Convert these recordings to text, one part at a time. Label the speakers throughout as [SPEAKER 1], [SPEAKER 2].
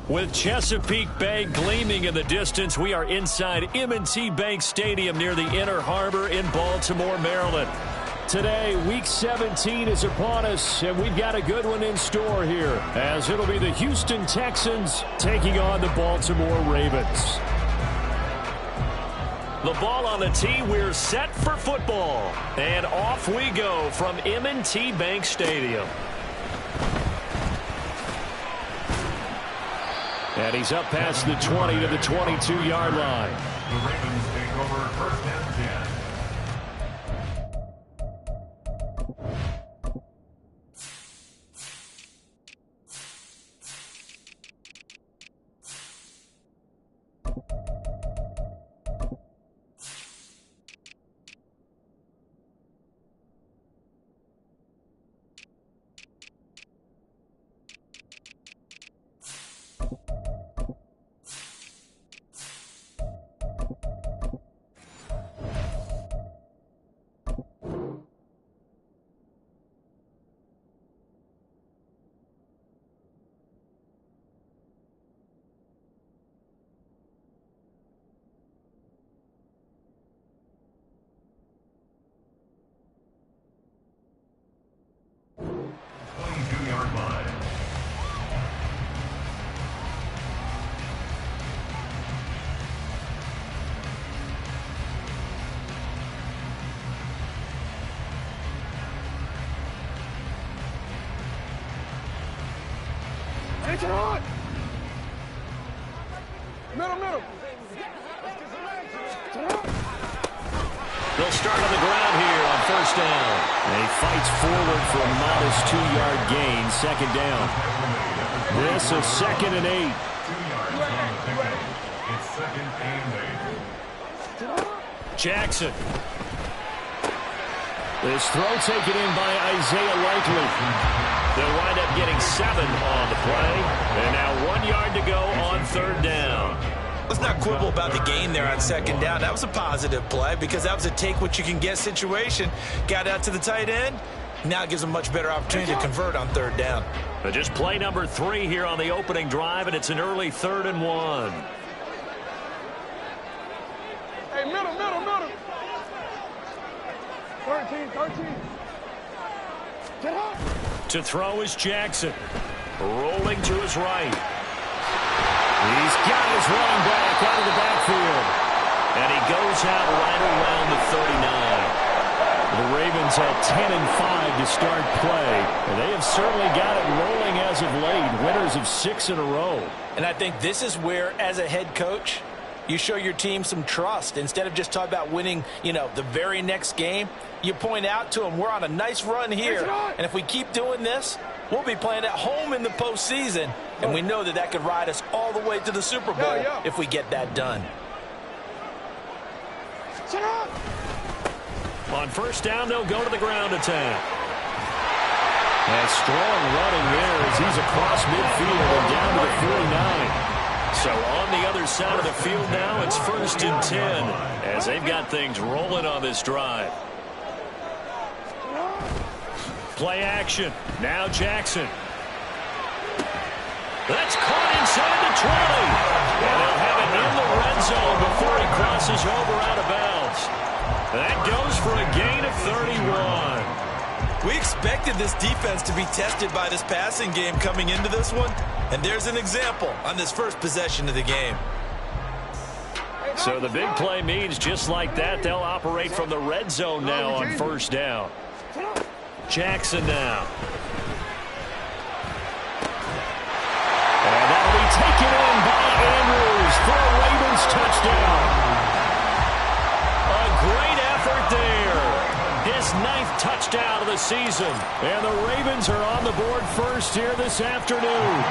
[SPEAKER 1] With Chesapeake Bay gleaming in the distance, we are inside M&T Bank Stadium near the Inner Harbor in Baltimore, Maryland. Today, Week 17 is upon us, and we've got a good one in store here, as it'll be the Houston Texans taking on the Baltimore Ravens. The ball on the tee, we're set for football. And off we go from M&T Bank Stadium. And he's up past the 20 to the 22-yard line.
[SPEAKER 2] The Ravens take over first and 10.
[SPEAKER 1] They'll start on the ground here on first down. And he fights forward for a modest 2-yard gain, second down. This is 2nd and 8.
[SPEAKER 2] It's 2nd and 8.
[SPEAKER 1] Jackson. This throw taken in by Isaiah Likely. They'll wind up getting 7 on the play. And now 1 yard to go on third down.
[SPEAKER 3] Let's not quibble about the gain there on second down. That was a positive play because that was a take-what-you-can-get situation. Got out to the tight end. Now it gives them a much better opportunity to convert on third down.
[SPEAKER 1] But just play number 3 here on the opening drive, and it's an early 3rd and 1.
[SPEAKER 4] Hey, middle. 13. Get up.
[SPEAKER 1] To throw is Jackson. Rolling to his right. He's got his running back out of the backfield. And he goes out right around the 39. The Ravens had 10 and 5 to start play. And they have certainly got it rolling as of late. Winners of 6 in a row.
[SPEAKER 3] And I think this is where, as a head coach, you show your team some trust. Instead of just talking about winning, the very next game, you point out to them, we're on a nice run here. And if we keep doing this, we'll be playing at home in the postseason. And we know that could ride us all the way to the Super Bowl if we get that done.
[SPEAKER 1] On first down, they'll go to the ground attack. And strong running there as he's across midfield and down to the 49. So on the other side of the field now, it's 1st and 10 as they've got things rolling on this drive. Play action. Now Jackson. That's caught inside the 20. And they'll have it in the red zone before he crosses over out of bounds. That goes for a gain of 31.
[SPEAKER 3] We expected this defense to be tested by this passing game coming into this one. And there's an example on this first possession of the game.
[SPEAKER 1] So the big play means just like that, they'll operate from the red zone now on first down. Jackson now. And that'll be taken in by Andrews for a Ravens touchdown. A great effort there. His 9th touchdown of the season. And the Ravens are on the board first here this afternoon.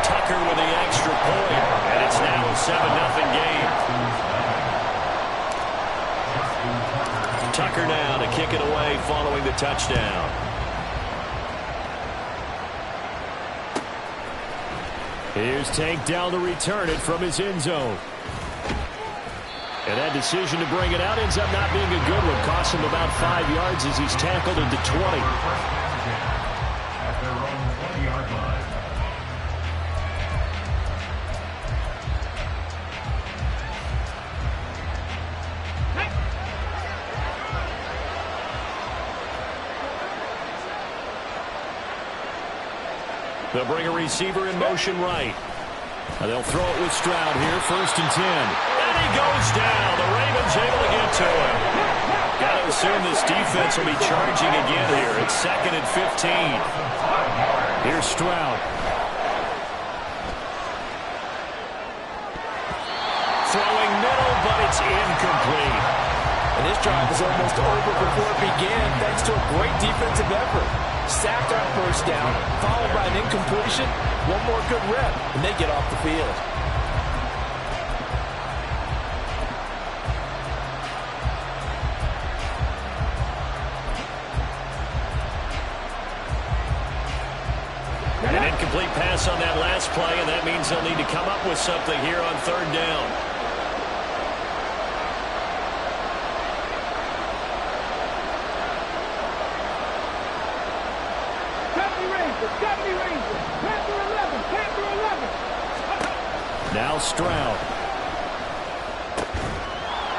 [SPEAKER 1] Tucker with the extra point. And it's now a 7-0 game. Tucker now to kick it away following the touchdown. Here's Tank down to return it from his end zone. And that decision to bring it out ends up not being a good one. Costs him about 5 yards as he's tackled at the 20.
[SPEAKER 2] At their own 20-yard line.
[SPEAKER 1] They'll bring a receiver in motion right. They'll throw it with Stroud here, 1st and 10. And he goes down. The Ravens able to get to him. Got to assume this defense will be charging again here. It's 2nd and 15. Here's Stroud. Throwing middle, but it's incomplete.
[SPEAKER 3] And this drive is almost over before it began, thanks to a great defensive effort. Sacked on 1st down, followed by an incompletion. One more good rep, and they get off the field.
[SPEAKER 1] An incomplete pass on that last play, and that means they'll need to come up with something here on 3rd down. Now Stroud.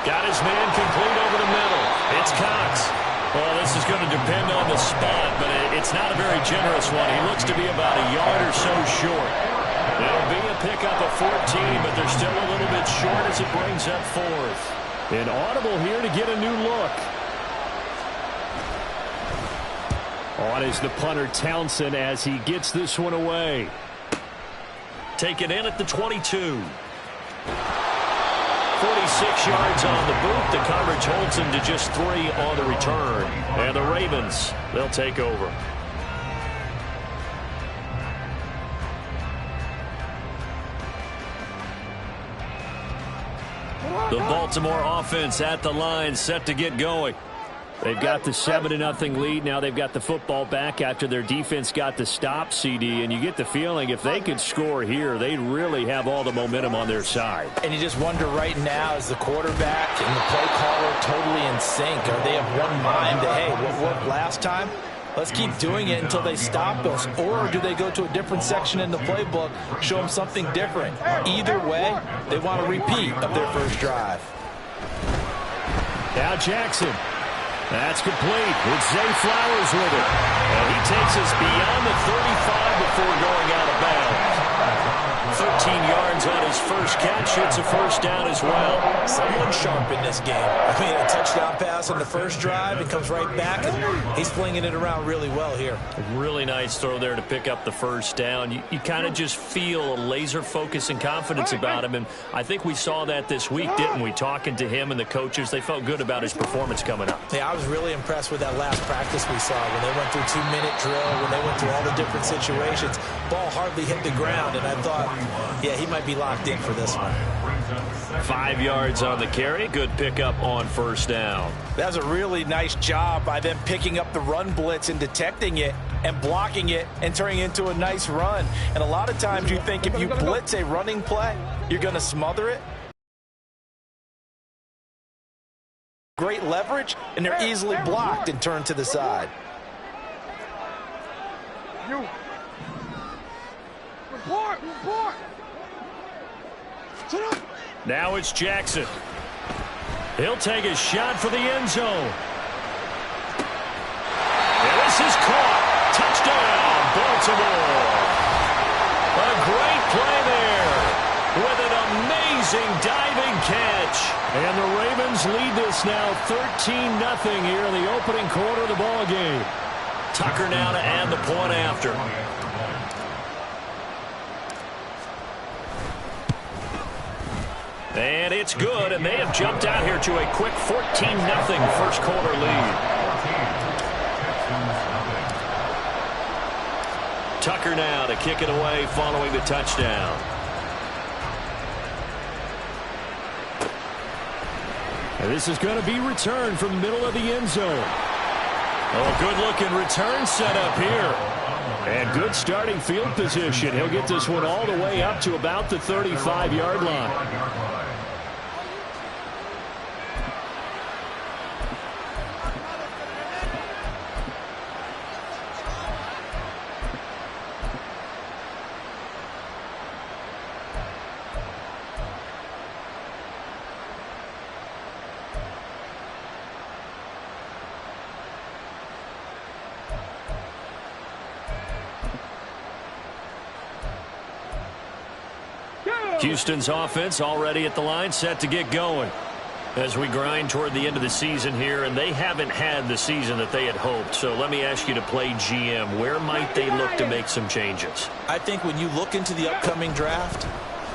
[SPEAKER 1] Got his man complete over the middle. It's Cox. Well, this is going to depend on the spot, but it's not a very generous one. He looks to be about a yard or so short. It'll be a pickup of 14, but they're still a little bit short as it brings up 4th. An audible here to get a new look. On is the punter Townsend as he gets this one away. Taken in at the 22. 46 yards on the boot. The coverage holds him to just 3 on the return. And the Ravens, they'll take over. The Baltimore offense at the line, set to get going. They've got the 7-0 lead. Now they've got the football back after their defense got the stop, CD. And you get the feeling if they could score here, they'd really have all the momentum on their side.
[SPEAKER 3] And you just wonder right now, is the quarterback and the play caller totally in sync? Are they of one mind that, hey, what worked last time? Let's keep doing it until they stop us. Or do they go to a different section in the playbook, show them something different? Either way, they want a repeat of their first drive.
[SPEAKER 1] Now Jackson. That's complete. It's Zay Flowers with it. And he takes us beyond the 35 before going out of bounds. 13 yards on his first catch. It's a 1st down as well.
[SPEAKER 3] Someone sharp in this game. I mean, a touchdown pass on the first drive. It comes right back, and he's flinging it around really well here.
[SPEAKER 1] A really nice throw there to pick up the 1st down. You kind of just feel a laser focus and confidence about him, and I think we saw that this week, didn't we? Talking to him and the coaches, they felt good about his performance coming up.
[SPEAKER 3] Yeah, I was really impressed with that last practice we saw when they went through 2-minute drill, when they went through all the different situations. Ball hardly hit the ground, and I thought, yeah, he might be locked in for this one.
[SPEAKER 1] 5 yards on the carry. Good pickup on 1st down.
[SPEAKER 3] That was a really nice job by them picking up the run blitz and detecting it and blocking it and turning it into a nice run. And a lot of times you think if you blitz a running play, you're going to smother it. Great leverage, and they're easily blocked and turned to the side.
[SPEAKER 4] Report!
[SPEAKER 1] Now it's Jackson. He'll take a shot for the end zone. And this is caught. Touchdown, Baltimore. A great play there with an amazing diving catch. And the Ravens lead this now 13-0 here in the opening quarter of the ball game. Tucker now to add the point after. And it's good, and they have jumped out here to a quick 14-0 first quarter lead. Tucker now to kick it away following the touchdown. And this is going to be returned from the middle of the end zone. Oh, good-looking return set up here. And good starting field position. He'll get this one all the way up to about the 35-yard line. Houston's offense already at the line, set to get going as we grind toward the end of the season here, and they haven't had the season that they had hoped. So let me ask you to play GM. Where might they look to make some changes?
[SPEAKER 3] I think when you look into the upcoming draft,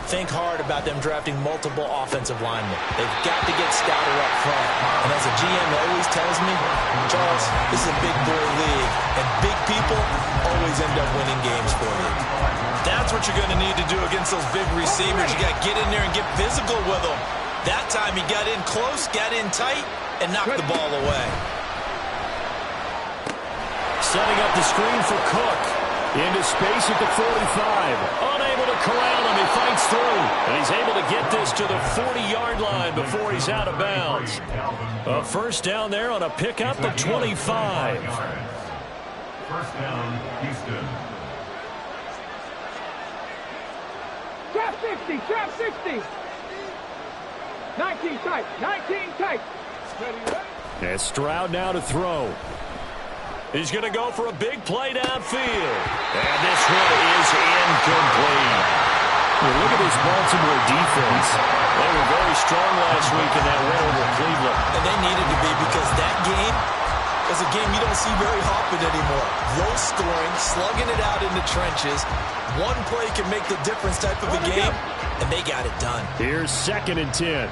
[SPEAKER 3] think hard about them drafting multiple offensive linemen. They've got to get stouter up front. And as a GM always tells me, Charles, this is a big boy league, and big people always end up winning games for you. That's what you're going to need to do against those big receivers. You got to get in there and get physical with them. That time he got in close, got in tight, and knocked the ball away.
[SPEAKER 1] Setting up the screen for Cook. Into space at the 45. Unable to corral him. He fights through. And he's able to get this to the 40-yard line before he's out of bounds. A first down there on a pickup of 25.
[SPEAKER 2] First down, Houston.
[SPEAKER 4] Trap 60, trap 60. 19 tight, 19 tight.
[SPEAKER 1] And Stroud now to throw. He's going to go for a big play downfield. And this one is incomplete. Well, look at this Baltimore defense. They were very strong last week in that win over Cleveland.
[SPEAKER 3] And they needed to be, because that game is a game you don't see very often anymore. Low scoring, slugging it out in the trenches. One play can make the difference type of a game, and they got it done.
[SPEAKER 1] Here's 2nd and 10.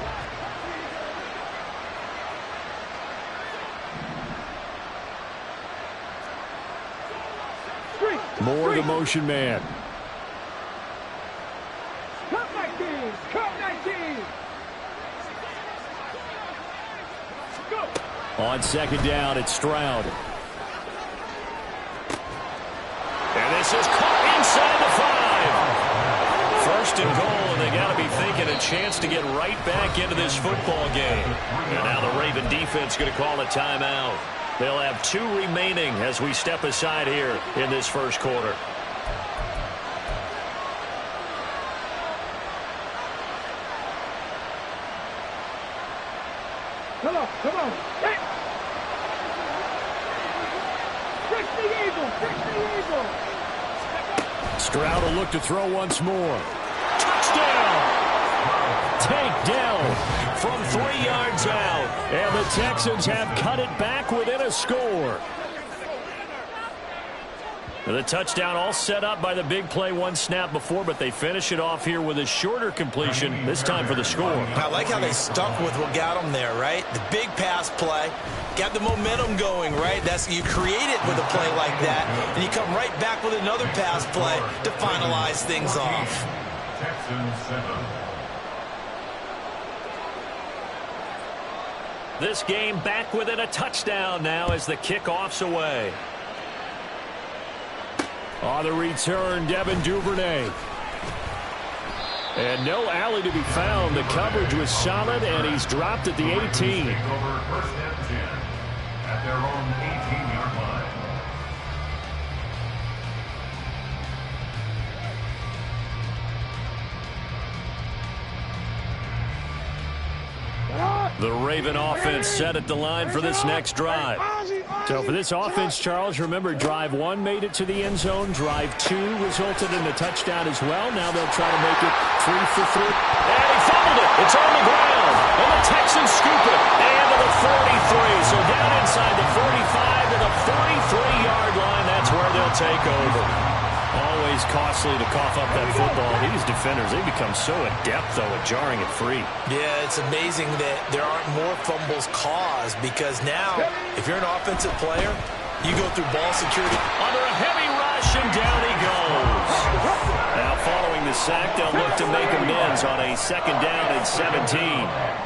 [SPEAKER 1] More the motion man.
[SPEAKER 4] Cut 19, cut 19. Go.
[SPEAKER 1] On 2nd down, it's Stroud. And this is caught inside the 5. First and goal, and they got to be thinking a chance to get right back into this football game. And now the Raven defense going to call a timeout. They'll have 2 remaining as we step aside here in this first quarter.
[SPEAKER 4] Come on, come on. Hey. Fix the eagle, fix the eagle.
[SPEAKER 1] Stroud will look to throw once more. Touchdown! Takedown from 3 yards out. And the Texans have cut it back within a score. The touchdown all set up by the big play 1 snap before, but they finish it off here with a shorter completion, this time for the score.
[SPEAKER 3] I like how they stuck with what got them there, right? The big pass play, got the momentum going, right? That's, you create it with a play like that, and you come right back with another pass play to finalize things off.
[SPEAKER 2] Texans 7.
[SPEAKER 1] This game back within a touchdown now as the kickoff's away. On the return, Devin Duvernay. And no alley to be found. The coverage was solid, and he's dropped at the 18.
[SPEAKER 2] Take over first and 10 at their own 18-yard line.
[SPEAKER 1] The Raven offense set at the line for this next drive. So for this offense, Charles, remember, drive 1 made it to the end zone. Drive 2 resulted in a touchdown as well. Now they'll try to make it 3 for 3. And he fumbled it. It's on the ground. And the Texans scoop it. And to the 43. So down inside the 45 to the 43-yard line. That's where they'll take over. Always costly to cough up that football. These defenders, they become so adept, though, at jarring it free.
[SPEAKER 3] Yeah, it's amazing that there aren't more fumbles caused, because now, if you're an offensive player, you go through ball security.
[SPEAKER 1] Under a heavy rush, and down he goes. Now, following the sack, they'll look to make amends on a 2nd down and 17.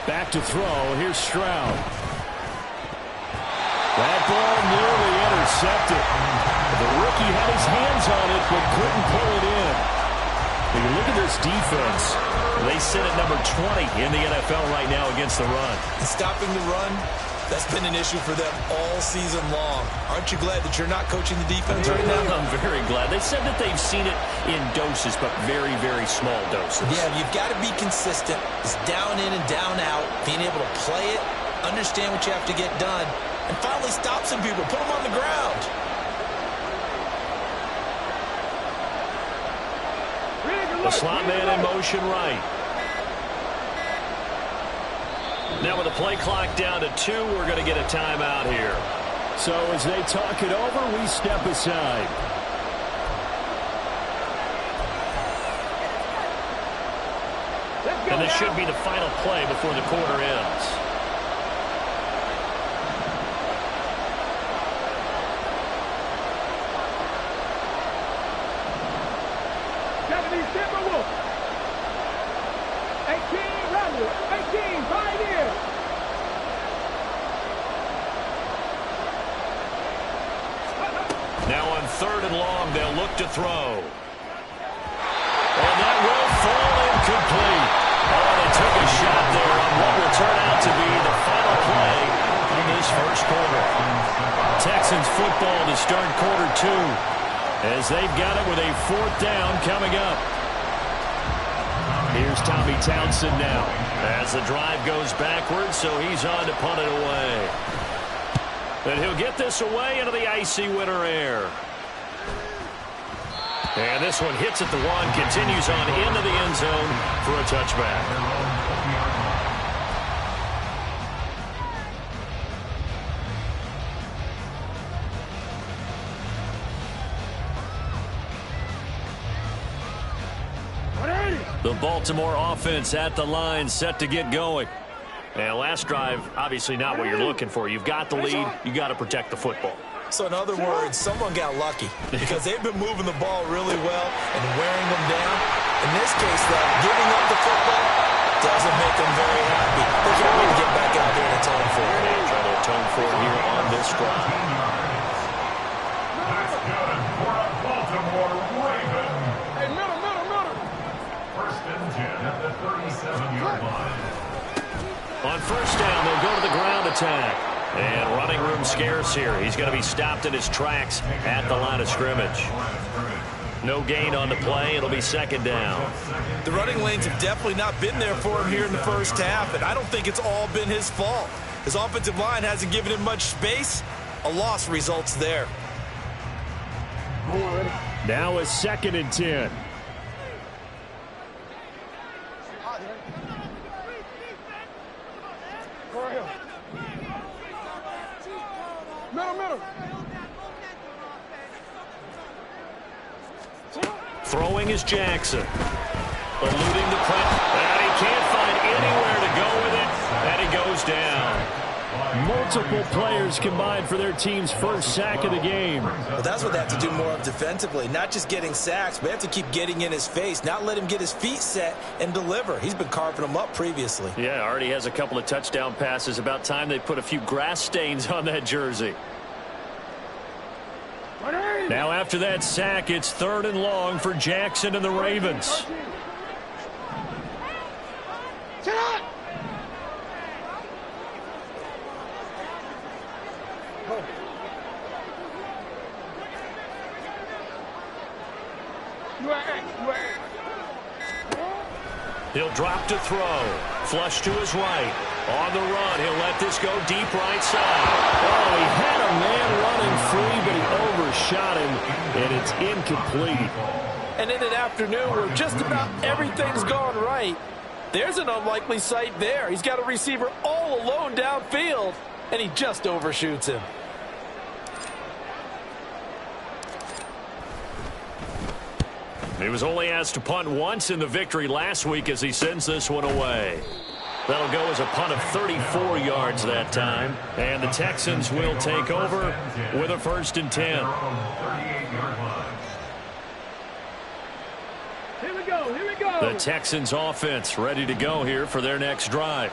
[SPEAKER 1] Back to throw. Here's Stroud. That ball nearly intercepted. The rookie had his hands on it, but couldn't pull it in. You look at this defense. They sit at number 20 in the NFL right now against the run.
[SPEAKER 3] Stopping the run That's been an issue for them all season long. Aren't you glad that you're not coaching the defense right now?
[SPEAKER 1] I'm very glad. They said that they've seen it in doses, but very, very small doses.
[SPEAKER 3] Yeah, you've got to be consistent. It's down in and down out, being able to play it, understand what you have to get done, and finally stop some people, put them on the ground.
[SPEAKER 1] The slot man in motion right. Now with the play clock down to 2, we're going to get a timeout here.
[SPEAKER 5] So as they talk it over, we step aside.
[SPEAKER 1] And this should be the final play before the quarter ends. Now on 3rd and long, they'll look to throw. And that will fall incomplete. Oh, they took a shot there on what will turn out to be the final play of this first quarter. Texans football to start quarter 2 as they've got it with a 4th down coming up. Here's Tommy Townsend now as the drive goes backwards, so he's on to punt it away. And he'll get this away into the icy winter air. And this one hits at the 1, continues on into the end zone for a touchback. The Baltimore offense at the line, set to get going. And last drive, obviously not what you're looking for. You've got the lead. You got to protect the football.
[SPEAKER 3] So in other words, someone got lucky because they've been moving the ball really well and wearing them down. In this case, though, giving up the football doesn't make them very happy. They can't wait to get back out there and atone for it.
[SPEAKER 1] They try to atone for it here on this drive.
[SPEAKER 2] That's good for a Baltimore Raven.
[SPEAKER 4] Hey, middle.
[SPEAKER 2] 1st and 10 at the 37-yard line.
[SPEAKER 1] On 1st down, they'll go to the ground attack. And running room scarce here. He's going to be stopped in his tracks at the line of scrimmage. No gain on the play. It'll be 2nd down.
[SPEAKER 3] The running lanes have definitely not been there for him here in the first half, and I don't think it's all been his fault. His offensive line hasn't given him much space. A loss results there.
[SPEAKER 5] Now a 2nd and 10.
[SPEAKER 4] Middle.
[SPEAKER 1] Throwing is Jackson. Eluding the press. And he can't find anywhere to go with it. And he goes down.
[SPEAKER 5] Multiple players combined for their team's first sack of the game.
[SPEAKER 3] Well, that's what they have to do more of defensively. Not just getting sacks, but they have to keep getting in his face, not let him get his feet set and deliver. He's been carving them up previously.
[SPEAKER 1] Yeah, already has a couple of touchdown passes. About time they put a few grass stains on that jersey. Now after that sack, it's 3rd and long for Jackson and the Ravens. He'll drop to throw. Flush to his right. On the run, he'll let this go deep right side.
[SPEAKER 5] Oh, he had a man running free, but he overshot him, and it's incomplete.
[SPEAKER 3] And in an afternoon where just about everything's gone right, there's an unlikely sight there. He's got a receiver all alone downfield, and he just overshoots him.
[SPEAKER 1] He was only asked to punt once in the victory last week as he sends this one away. That'll go as a punt of 34 yards that time. And the Texans will take over with a 1st and 10.
[SPEAKER 4] Here we go.
[SPEAKER 1] The Texans offense ready to go here for their next drive.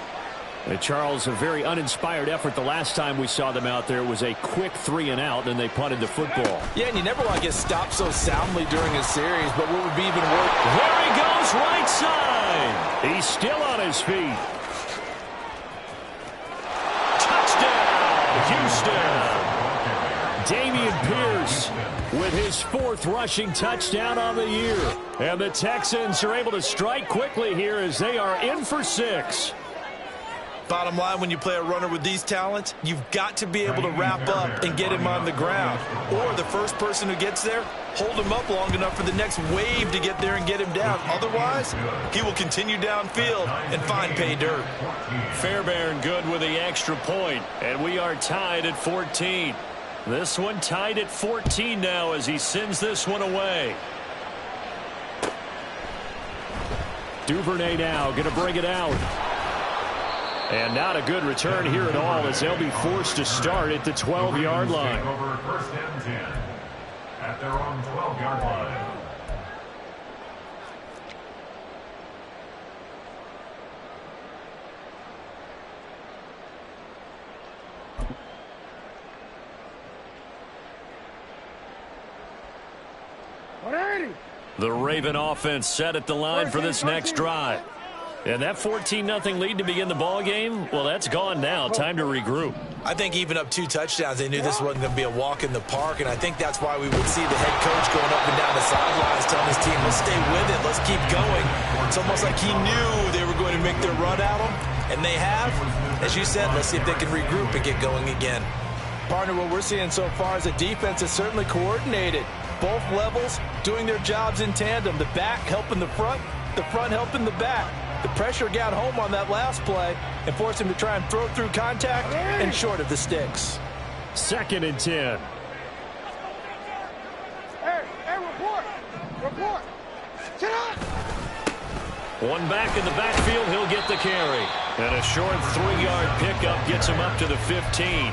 [SPEAKER 5] Charles, a very uninspired effort. The last time we saw them out there was a quick 3 and out, and they punted the football.
[SPEAKER 3] Yeah, and you never want to get stopped so soundly during a series, but what would be even worse?
[SPEAKER 1] There he goes, right side.
[SPEAKER 5] He's still on his feet.
[SPEAKER 1] Touchdown.
[SPEAKER 5] Houston. Dameon Pierce with his 4th rushing touchdown on the year. And the Texans are able to strike quickly here as they are in for 6.
[SPEAKER 3] Bottom line, when you play a runner with these talents, you've got to be able to wrap up and get him on the ground. Or the first person who gets there, hold him up long enough for the next wave to get there and get him down. Otherwise, he will continue downfield and find pay dirt.
[SPEAKER 5] Fairbairn good with the extra point, and we are tied at 14. This one tied at 14 now as he sends this one away. Duvernay now going to bring it out. And not a good return here at all as they'll be forced to start at the 12-yard line.
[SPEAKER 2] Over first and 10 at their own 12-yard line.
[SPEAKER 5] The Raven offense set at the line for this next drive. And that 14-0 lead to begin the ball game, well, that's gone now. Time to regroup.
[SPEAKER 3] I think even up 2 touchdowns, they knew this wasn't going to be a walk in the park, and I think that's why we would see the head coach going up and down the sidelines telling his team, let's stay with it, let's keep going. It's almost like he knew they were going to make their run at him, and they have. As you said, let's see if they can regroup and get going again. Partner, what we're seeing so far is the defense is certainly coordinated. Both levels doing their jobs in tandem. The back helping the front helping the back. The pressure got home on that last play and forced him to try and throw through contact and short of the sticks.
[SPEAKER 5] 2nd and 10.
[SPEAKER 4] Hey, report. Sit up.
[SPEAKER 5] One back in the backfield, he'll get the carry. And a short 3-yard pickup gets him up to the 15.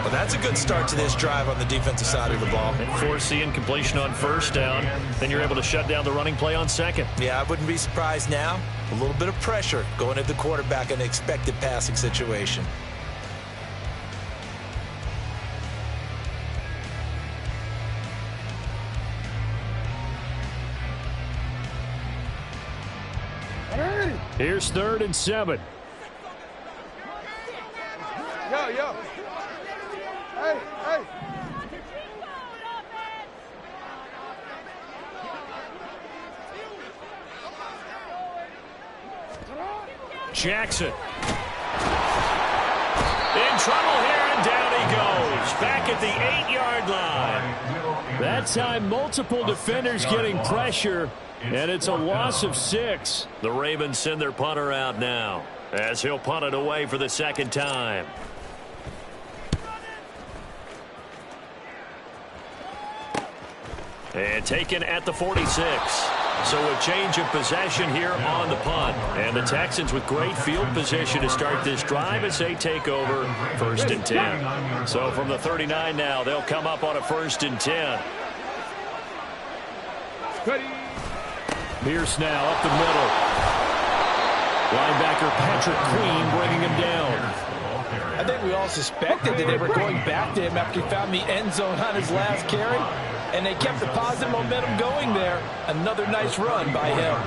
[SPEAKER 3] Well, that's a good start to this drive on the defensive side of the ball.
[SPEAKER 5] And force the incompletion on 1st down. Then you're able to shut down the running play on 2nd.
[SPEAKER 3] Yeah, I wouldn't be surprised now. A little bit of pressure going at the quarterback in an expected passing situation.
[SPEAKER 5] Here's 3rd and 7.
[SPEAKER 4] Yo. Hey.
[SPEAKER 5] Jackson. In trouble here, and down he goes. Back at the 8-yard line. That time, multiple defenders getting pressure, and it's a loss of 6. The Ravens send their punter out now, as he'll punt it away for the 2nd time. And taken at the 46. So a change of possession here on the punt. And the Texans with great field position to start this drive as they take over 1st and 10. So from the 39 now, they'll come up on a 1st and 10. Pierce now up the middle. Linebacker Patrick Queen bringing him down.
[SPEAKER 3] I think we all suspected that they were going back to him after he found the end zone on his last carry. And they kept the positive momentum going there. Another nice run by him.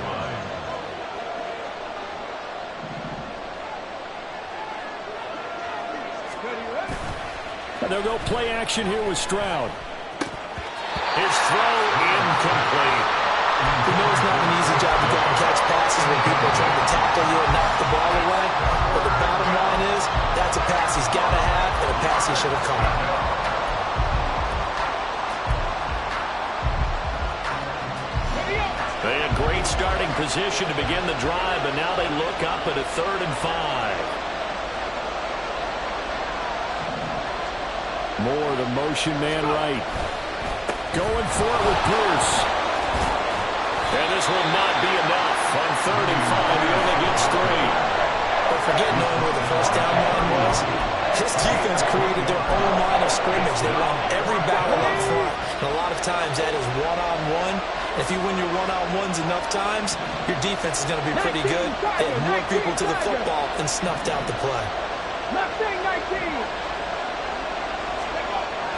[SPEAKER 5] They'll go play action here with Stroud. His throw incomplete.
[SPEAKER 3] You know it's not an easy job to go and catch passes when people are trying to tackle you and knock the ball away. But the bottom line is, that's a pass he's got to have and a pass he should have caught.
[SPEAKER 5] They had great starting position to begin the drive, but now they look up at a 3rd and 5. Moore, the motion man right. Going for it with Pierce. And this will not be enough. On 3rd and 5, he only gets 3.
[SPEAKER 3] But forget knowing where the first down line was. This defense created their own line of scrimmage. They won every battle up front. And a lot of times that is one-on-one. If you win your one-on-ones enough times, your defense is going to be pretty good. They had more people to the football and snuffed out the play.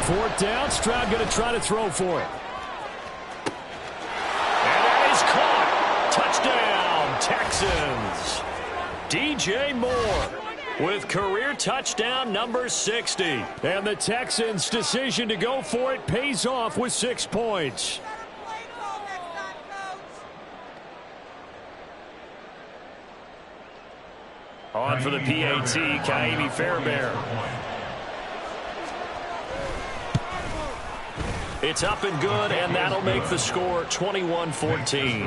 [SPEAKER 5] 4th down, Stroud going to try to throw for it. And that is caught. Touchdown, Texans. DJ Moore. with career touchdown number 60. And the Texans' decision to go for it pays off with 6 points. On for the PAT, Kaimi Fairbairn. It's up and good, and that'll make the score 21-14.
[SPEAKER 2] Texans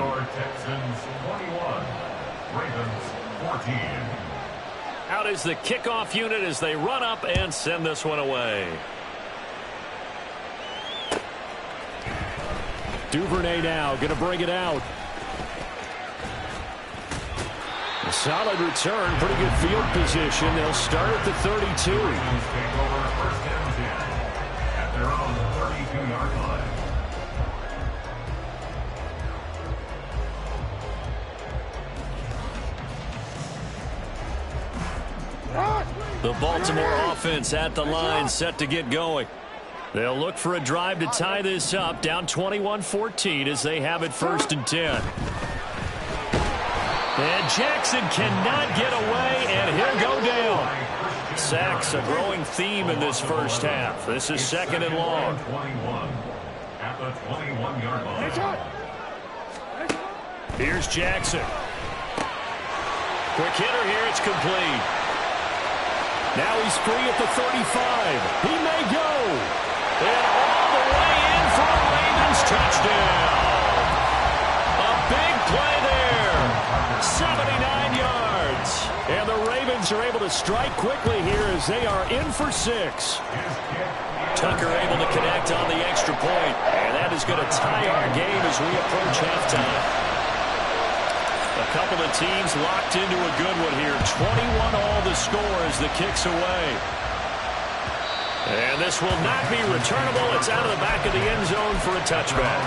[SPEAKER 2] 21, Ravens 14.
[SPEAKER 5] Out is the kickoff unit as they run up and send this one away. Duvernay now going to bring it out. A solid return, pretty good field position. They'll start at the 32.
[SPEAKER 2] Ravens take over first and 10 at their own 32-yard line.
[SPEAKER 5] The Baltimore offense at the line, set to get going. They'll look for a drive to tie this up, down 21-14 as they have it first and 10. And Jackson cannot get away, and he'll go down. Sacks, a growing theme in this first half. This is second and long.
[SPEAKER 2] 21 at the 21-yard line.
[SPEAKER 5] Here's Jackson. Quick hitter here, it's complete. Now he's free at the 35. He may go. And all the way in for a Ravens touchdown. A big play there. 79 yards. And the Ravens are able to strike quickly here as they are in for 6. Tucker able to connect on the extra point. And that is going to tie our game as we approach halftime. A couple of teams locked into a good one here. 21 all the score as the kick's away. And this will not be returnable. It's out of the back of the end zone for a touchback.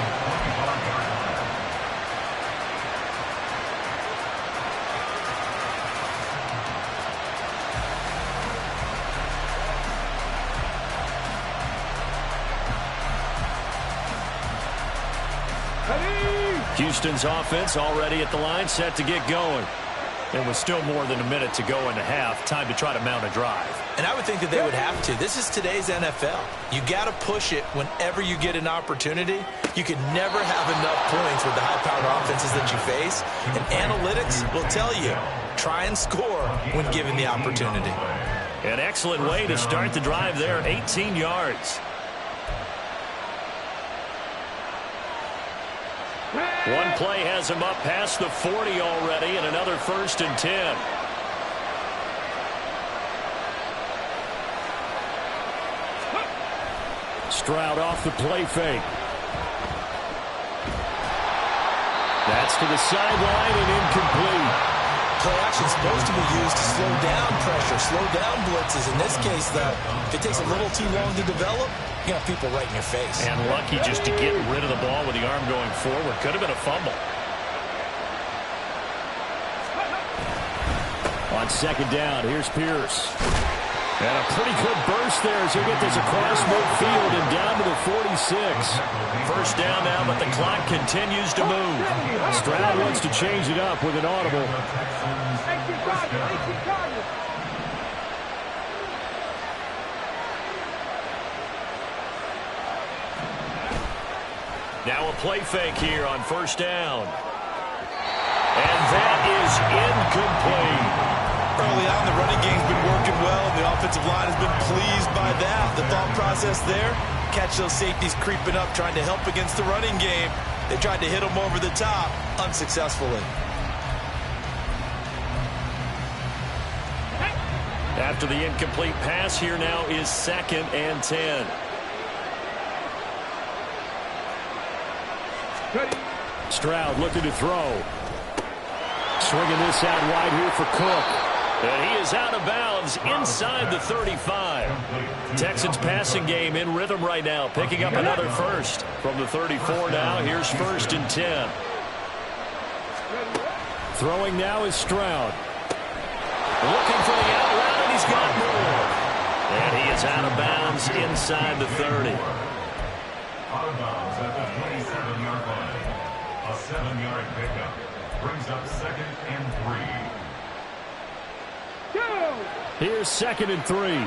[SPEAKER 5] Houston's offense already at the line, set to get going. And with still more than a minute to go in the half, time to try to mount a drive.
[SPEAKER 3] And I would think that they would have to. This is today's NFL. You got to push it whenever you get an opportunity. You can never have enough points with the high-powered offenses that you face. And analytics will tell you, try and score when given the opportunity.
[SPEAKER 5] An excellent way to start the drive there, 18 yards. One play has him up past the 40 already, and another first and 10. Stroud off the play fake. That's to the sideline and incomplete.
[SPEAKER 3] Play action is supposed to be used to slow down pressure, slow down blitzes. In this case, though, if it takes a little too long to develop, you have people right in your face.
[SPEAKER 5] And lucky just to get rid of the ball with the arm going forward. Could have been a fumble. On second down, here's Pierce. And a pretty good burst there as he'll get this across midfield and down to the 46. First down now, but the clock continues to move. Stroud wants to change it up with an audible. Now a play fake here on first down. And that is incomplete.
[SPEAKER 3] Early on, the running game's been working well, and the offensive line has been pleased by that. The thought process there, catch those safeties creeping up, trying to help against the running game. They tried to hit them over the top, unsuccessfully.
[SPEAKER 5] After the incomplete pass, here now is second and 10. Stroud looking to throw. Swinging this out wide here for Cook. And he is out of bounds inside the 35. Texans passing game in rhythm right now, picking up another first. From the 34 now, here's first and 10. Throwing now is Stroud. Looking for the out route, and he's got more. And he is out of bounds inside the 30.
[SPEAKER 2] Out of bounds at the 27-yard line. A 7-yard pickup brings up second and 3.
[SPEAKER 5] Here's 2nd and 3.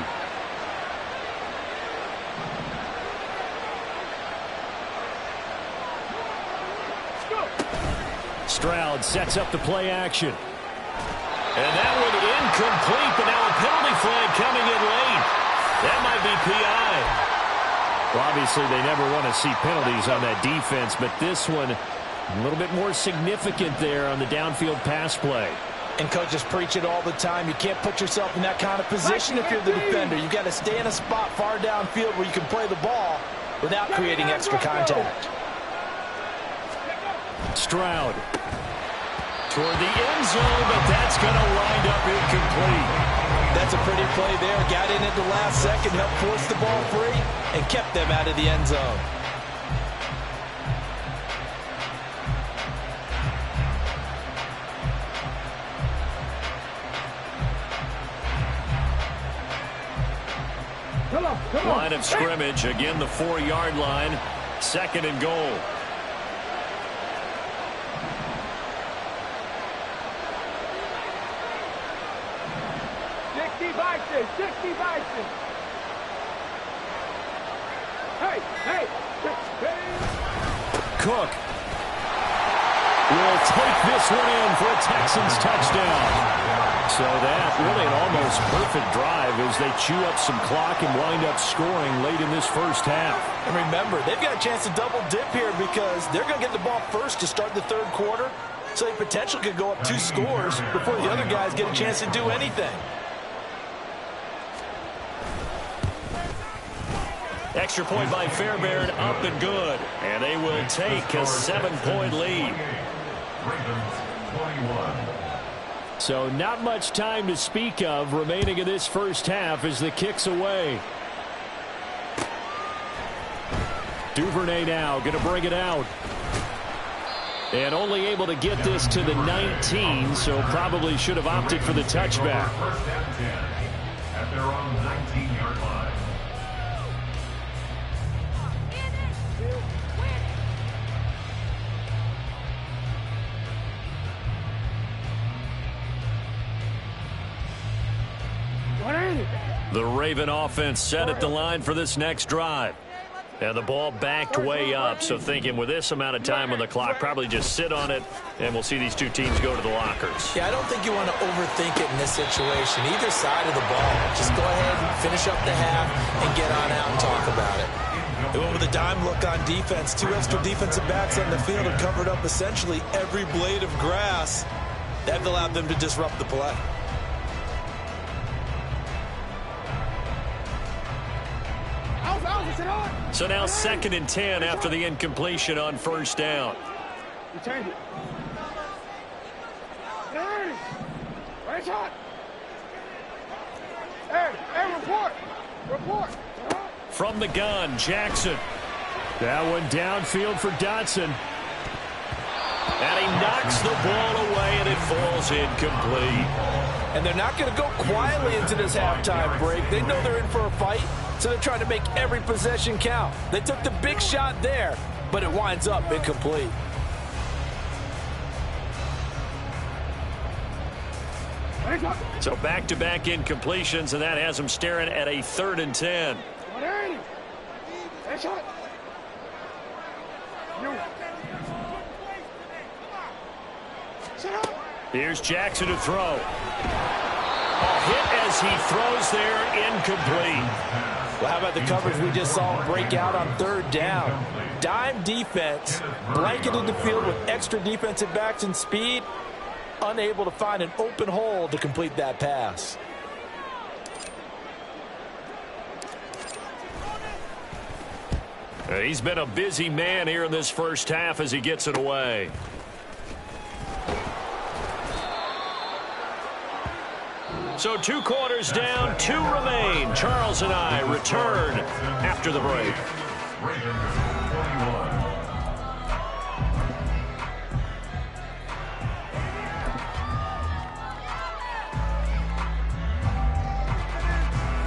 [SPEAKER 5] Stroud sets up the play action.
[SPEAKER 1] And that one incomplete, but now a penalty flag coming in late. That might be PI.
[SPEAKER 5] Well, obviously, they never want to see penalties on that defense, but this one a little bit more significant there on the downfield pass play.
[SPEAKER 3] And coaches preach it all the time. You can't put yourself in that kind of position if you're the defender. You've got to stay in a spot far downfield where you can play the ball without creating extra contact.
[SPEAKER 5] Stroud.
[SPEAKER 1] Toward the end zone, but that's going to wind up incomplete.
[SPEAKER 3] That's a pretty play there. Got in at the last second, helped force the ball free, and kept them out of the end zone.
[SPEAKER 5] Line of scrimmage, again the 4-yard line. 2nd and goal. Cook will take this one in for a Texans touchdown. So that really an almost perfect drive as they chew up some clock and wind up scoring late in this first half.
[SPEAKER 3] And remember, they've got a chance to double dip here because they're going to get the ball first to start the third quarter. So they potentially could go up 2 scores before the other guys get a chance to do anything.
[SPEAKER 1] Extra point by Fairbairn, up and good. And they will take a 7-point lead.
[SPEAKER 5] So not much time to speak of remaining in this first half as the kick's away. Duvernay now going to bring it out. And only able to get this to the 19, so probably should have opted for the touchback.
[SPEAKER 2] First down 10 at their own 19-yard line.
[SPEAKER 5] The Raven offense set at the line for this next drive. And the ball backed way up, so thinking with this amount of time on the clock, probably just sit on it, and we'll see these two teams go to the lockers.
[SPEAKER 3] Yeah, I don't think you want to overthink it in this situation. Either side of the ball. Just go ahead and finish up the half and get on out and talk about it. They went with a dime look on defense. 2 extra defensive backs on the field and covered up essentially every blade of grass. That allowed them to disrupt the play.
[SPEAKER 5] So now 2nd and 10 after the incompletion on first down.
[SPEAKER 4] Return it. Hey, report.
[SPEAKER 5] From the gun, Jackson. That one downfield for Dotson. And he knocks the ball away, and it falls incomplete.
[SPEAKER 3] And they're not going to go quietly into this halftime break. They know they're in for a fight, so they're trying to make every possession count. They took the big shot there, but it winds up incomplete.
[SPEAKER 5] So back-to-back incompletions, and that has them staring at a 3rd and 10. Here's Jackson to throw. A hit as he throws there, incomplete.
[SPEAKER 3] Well, how about the coverage we just saw break out on 3rd down? Dime defense, blanketed the field with extra defensive backs and speed, unable to find an open hole to complete that pass.
[SPEAKER 5] He's been a busy man here in this first half as he gets it away. So 2 quarters down, 2 remain. Charles and I return after the break.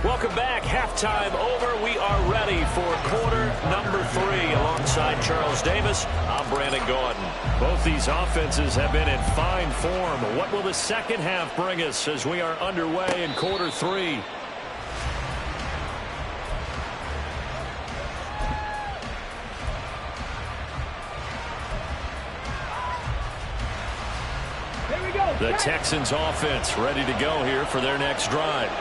[SPEAKER 5] Welcome back. Halftime over. We are ready for quarter number 3. Alongside Charles Davis, I'm Brandon Gordon. Both these offenses have been in fine form. What will the second half bring us as we are underway in quarter 3? The Texans offense ready to go here for their next drive.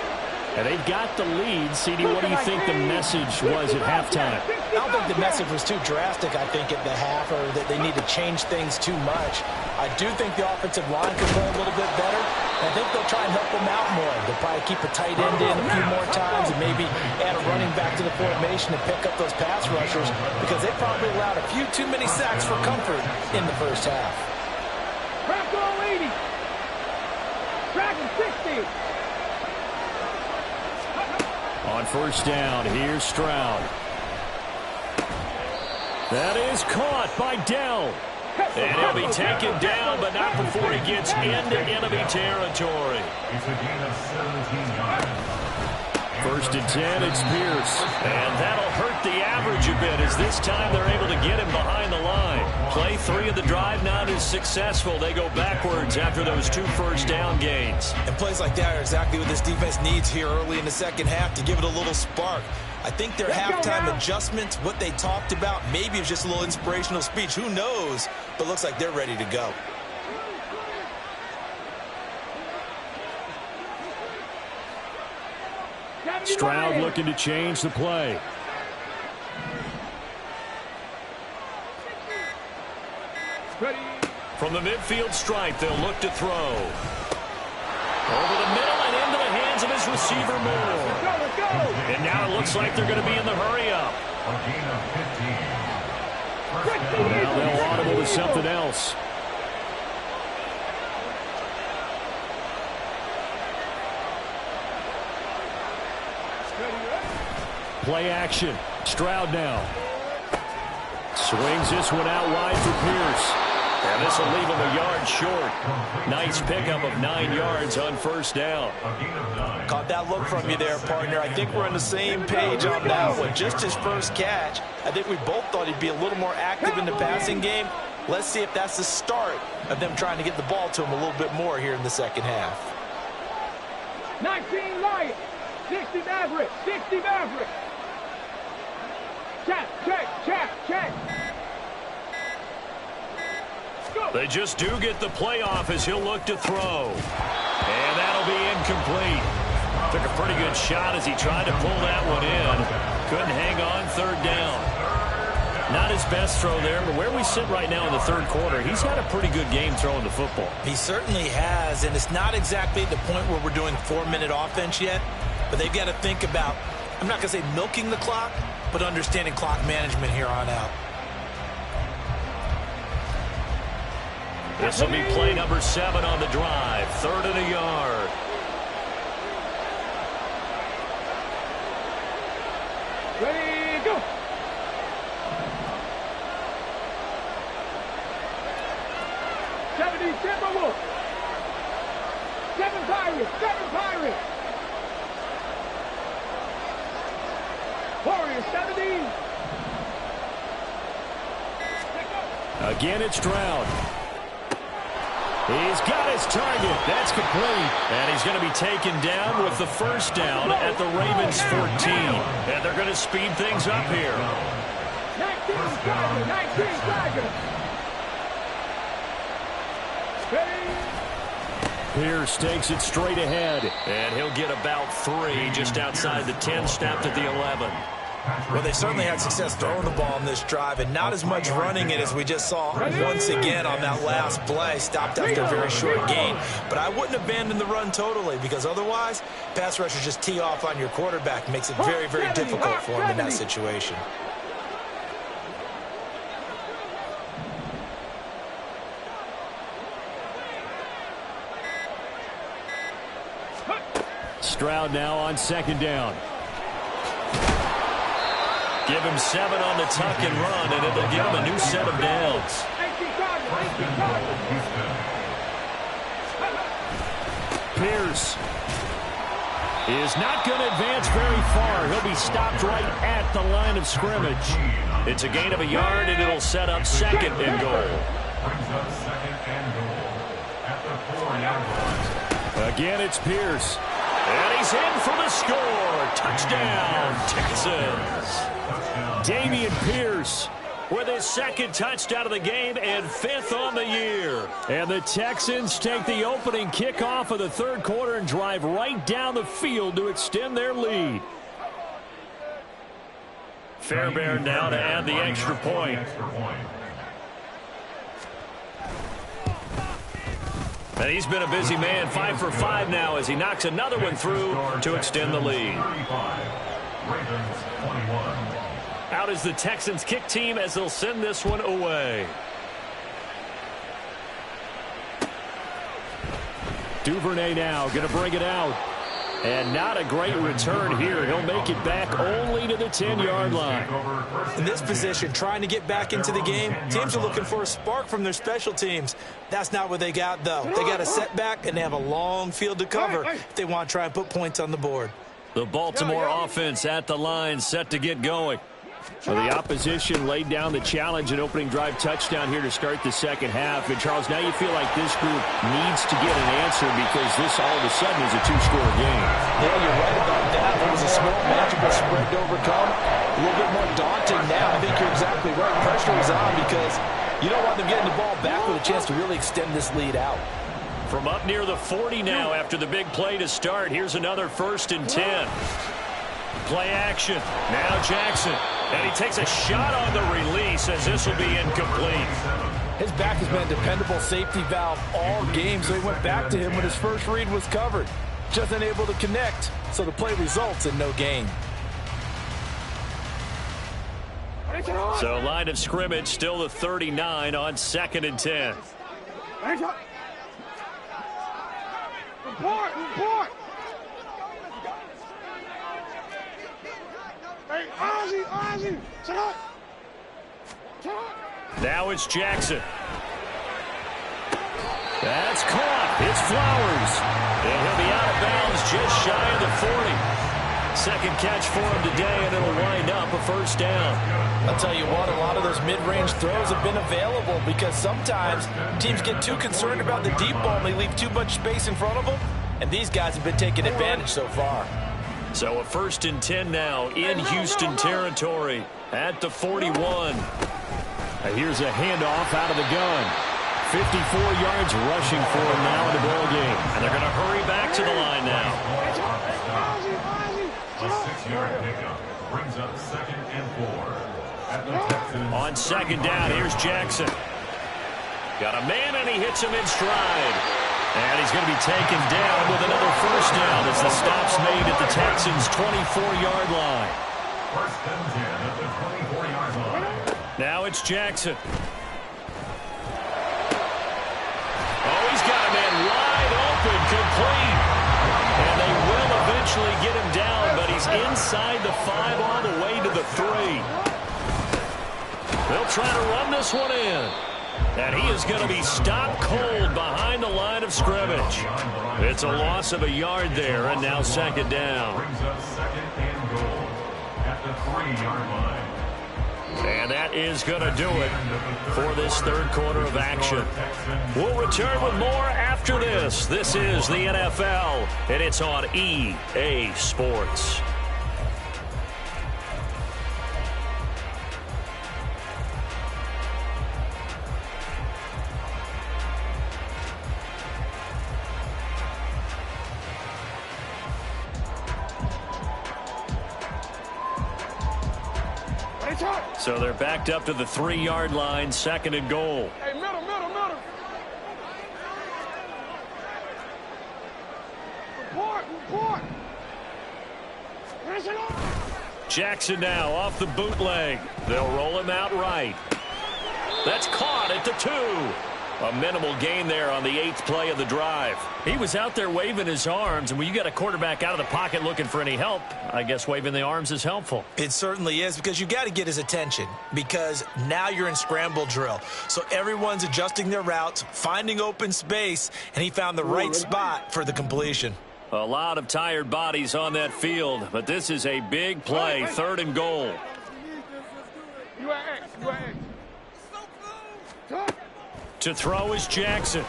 [SPEAKER 3] And they've got the lead. CD, what do you think the message was at halftime? I don't think the message was too drastic, I think, at the half, or that they need to change things too much. I do think the offensive line could play a little bit better. I think they'll try and help them out more. They'll probably keep a tight end in a few more times and maybe add a running back to the formation and pick up those pass rushers, because they probably allowed a few too many sacks for comfort in the first half.
[SPEAKER 4] Crack on 80. Crack 60.
[SPEAKER 5] On first down, here's Stroud. That is caught by Dell. And he'll be taken down, but not before he gets into enemy territory.
[SPEAKER 2] It's a gain of 17 yards.
[SPEAKER 5] First and 10, it's Pierce. And that'll hurt the average a bit, as this time they're able to get him behind the line. Play 3 of the drive not as successful. They go backwards after those 2 first down gains.
[SPEAKER 3] And plays like that are exactly what this defense needs here early in the second half to give it a little spark. I think their halftime adjustments, what they talked about, maybe it was just a little inspirational speech. Who knows? But looks like they're ready to go.
[SPEAKER 5] Stroud looking to change the play. From the midfield stripe, they'll look to throw. Over the middle and into the hands of his receiver, Moore. And now it looks like they're going to be in the hurry-up.
[SPEAKER 2] A gain of 15.
[SPEAKER 5] Now they'll audible to something else. Play action. Stroud now. Swings this one out wide for Pierce. And this will leave him a yard short. Nice pickup of 9 yards on first down.
[SPEAKER 3] Caught that look from you there, partner. I think we're on the same page on that one. Just his first catch. I think we both thought he'd be a little more active in the passing game. Let's see if that's the start of them trying to get the ball to him a little bit more here in the second half.
[SPEAKER 4] 19 Lions. 60 Maverick. 60 Maverick. Check, check, check, check.
[SPEAKER 5] They just do get the play off as he'll look to throw. And that'll be incomplete. Took a pretty good shot as he tried to pull that one in. Couldn't hang on third down. Not his best throw there, but where we sit right now in the third quarter, he's had a pretty good game throwing the football.
[SPEAKER 3] He certainly has, and it's not exactly the point where we're doing 4-minute offense yet, but they've got to think about, I'm not going to say milking the clock, but understanding clock management here on out.
[SPEAKER 5] This will be play number 7 on the drive. 3rd and a yard.
[SPEAKER 4] Ready, go. Timberwolves. 7 Pirates. 7 Pirates. Warriors 17.
[SPEAKER 5] Again, it's Stroud. He's got his target. That's complete. And he's going to be taken down with the first down at the Ravens 14. And they're going to speed things up here.
[SPEAKER 4] 19 Tiger. 19 Tiger.
[SPEAKER 5] Pierce takes it straight ahead. And he'll get about 3 just outside the 10, snapped at the 11.
[SPEAKER 3] Well, they certainly had success throwing the ball in this drive, and not as much running it as we just saw once again on that last play. Stopped after a very short gain. But I wouldn't abandon the run totally, because otherwise, pass rushers just tee off on your quarterback. Makes it very, very difficult for him in that situation.
[SPEAKER 5] Stroud now on second down. Give him 7 on the tuck and run, and it'll give him a new set of downs. Pierce. is not going to advance very far. He'll be stopped right at the line of scrimmage. It's a gain of a yard, and it'll set up second and goal.
[SPEAKER 2] Brings up second and goal at the 4-yard line.
[SPEAKER 5] Again, it's Pierce. And he's in for the score. Touchdown, Texans. Dameon Pierce with his second touchdown of the game and 5th on the year. And the Texans take the opening kickoff of the third quarter and drive right down the field to extend their lead. Fairbairn now to add the extra point. And he's been a busy man, 5 for 5 now as he knocks another one through to extend the lead. Out is the Texans kick team as they'll send this one away. Duvernay now going to bring it out. And not a great return here. He'll make it back only to the 10-yard line.
[SPEAKER 3] In this position, trying to get back into the game, teams are looking for a spark from their special teams. That's not what they got, though. They got a setback, and they have a long field to cover if they want to try and put points on the board.
[SPEAKER 5] The Baltimore offense at the line, set to get going. So the opposition laid down the challenge and opening drive touchdown here to start the second half. And, Charles, now you feel like this group needs to get an answer because this all of a sudden is a two-score game.
[SPEAKER 3] Yeah, you're right about that. It was a small, manageable spread to overcome. A little bit more daunting now. I think you're exactly right. Pressure is on because you don't want them getting the ball back with a chance to really extend this lead out.
[SPEAKER 5] From up near the 40 now after the big play to start, here's another 1st and 10. Play action. Now Jackson. And he takes a shot on the release as this will be incomplete.
[SPEAKER 3] His back has been a dependable safety valve all game, so he went back to him when his first read was covered. Just unable to connect, so the play results in no gain.
[SPEAKER 5] So line of scrimmage still the 39 on 2nd and 10.
[SPEAKER 4] Report! Hey, Ozzy! Shut up!
[SPEAKER 5] Now it's Jackson. That's caught. It's Flowers. And he'll be out of bounds just shy of the 40. Second catch for him today, and it'll wind up a 1st down.
[SPEAKER 3] I'll tell you what, a lot of those mid-range throws have been available because sometimes teams get too concerned about the deep ball and they leave too much space in front of them, and these guys have been taking advantage so far.
[SPEAKER 5] So a 1st and 10 now in Houston territory at the 41. Here's a handoff out of the gun. 54 yards rushing for him now in the ball game. And they're going to hurry back to the line now.
[SPEAKER 2] A 6-yard pickup brings up 2nd and 4. At the Texans.
[SPEAKER 5] On 2nd down, here's Jackson. Got a man, and he hits him in stride. And he's going to be taken down with another 1st down as the stop's made at the Texans' 24-yard line.
[SPEAKER 2] 1st and 10 at the 24-yard line.
[SPEAKER 5] Now it's Jackson. Oh, he's got a man wide open, complete. And they will eventually get him down, but he's inside the 5 all the way to the 3. They'll try to run this one in. And he is going to be stopped cold behind the line of scrimmage. It's a loss of a yard there, and now 2nd down.
[SPEAKER 2] Brings up 2nd and goal at the 3-yard line.
[SPEAKER 5] And that is going to do it for this third quarter of action. We'll return with more after this. This is the NFL, and it's on EA Sports. So they're backed up to the 3-yard line, 2nd and goal.
[SPEAKER 4] Hey, middle. Report.
[SPEAKER 5] Jackson now off the bootleg. They'll roll him out right. That's caught at the 2. A minimal gain there on the 8th play of the drive. He was out there waving his arms, and when you got a quarterback out of the pocket looking for any help, I guess waving the arms is helpful.
[SPEAKER 3] It certainly is, because you got to get his attention, because now you're in scramble drill. So everyone's adjusting their routes, finding open space, and he found the right spot for the completion.
[SPEAKER 5] A lot of tired bodies on that field, but this is a big play, 3rd and goal. To throw is Jackson.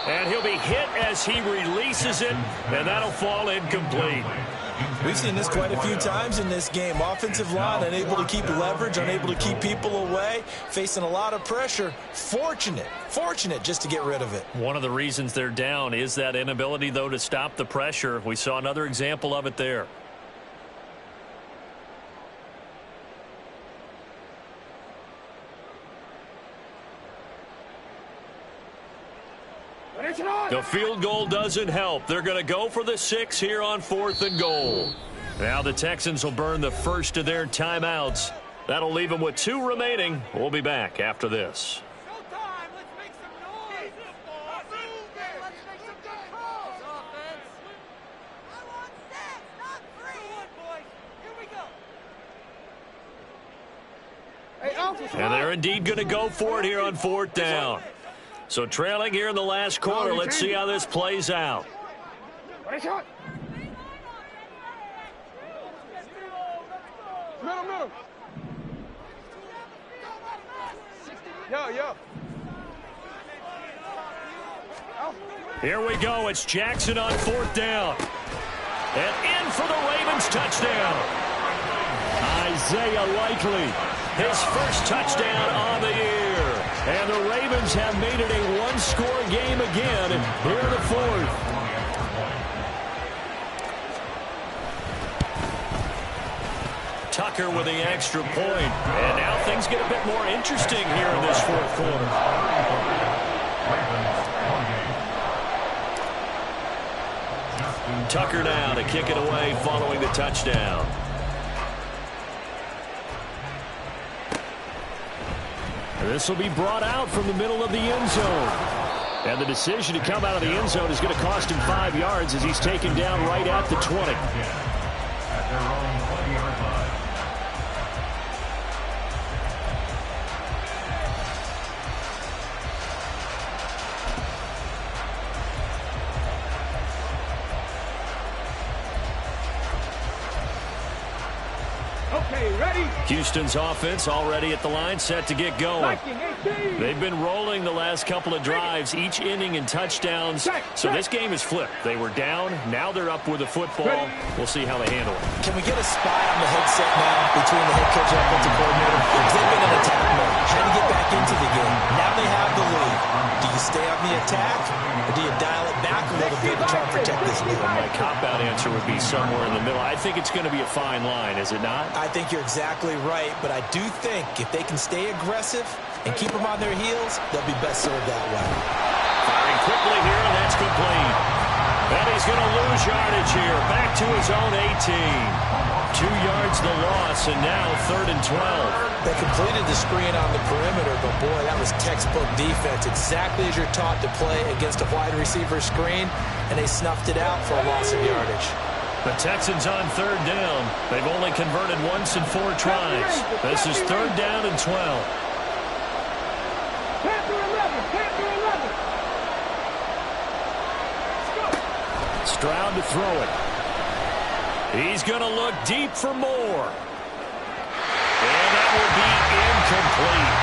[SPEAKER 5] And he'll be hit as he releases it, and that'll fall incomplete.
[SPEAKER 3] We've seen this quite a few times in this game. Offensive line unable to keep leverage, unable to keep people away, facing a lot of pressure. Fortunate just to get rid of it.
[SPEAKER 5] One of the reasons they're down is that inability, though, to stop the pressure. We saw another example of it there. The field goal doesn't help. They're going to go for the 6 here on 4th and goal. Now the Texans will burn the first of their timeouts. That'll leave them with 2 remaining. We'll be back after this. And they're indeed going to go for it here on 4th down. So trailing here in the last quarter. Let's see how this plays out.
[SPEAKER 4] Middle. Yo.
[SPEAKER 5] Here we go. It's Jackson on 4th down. And in for the Ravens touchdown. Isaiah Likely, his first touchdown on the year. And the Ravens have made it a one-score game again here in the 4th. Tucker with the extra point. And now things get a bit more interesting here in this 4th quarter. Tucker now to kick it away following the touchdown. This will be brought out from the middle of the end zone. And the decision to come out of the end zone is going to cost him 5 yards as he's taken down right at the 20.
[SPEAKER 2] At their own 20-yard line.
[SPEAKER 5] Houston's offense already at the line, set to get going. They've been rolling the last couple of drives, each inning in touchdowns. So this game is flipped. They were down, now they're up with the football. We'll see how they handle it.
[SPEAKER 3] Can we get a spy on the headset now between the head coach and offensive coordinator? Because they've been in attack mode, trying to get back into the game. Now they have the lead. Do you stay on the attack, or do you dial it back a little bit and try to protect this lead?
[SPEAKER 5] My cop-out answer would be somewhere in the middle. I think it's going to be a fine line, is it not?
[SPEAKER 3] I think you're exactly right, but I do think if they can stay aggressive and keep them on their heels, they'll be best served that way.
[SPEAKER 5] Firing quickly here, and that's complete. And he's going to lose yardage here, back to his own 18. 2 yards the loss, and now 3rd and 12.
[SPEAKER 3] They completed the screen on the perimeter, but boy, that was textbook defense, exactly as you're taught to play against a wide receiver screen, and they snuffed it out for a loss of yardage.
[SPEAKER 5] The Texans on 3rd down. They've only converted once in 4 tries. This is 3rd down and 12. Stroud to throw it. He's going to look deep for more. And that will be incomplete.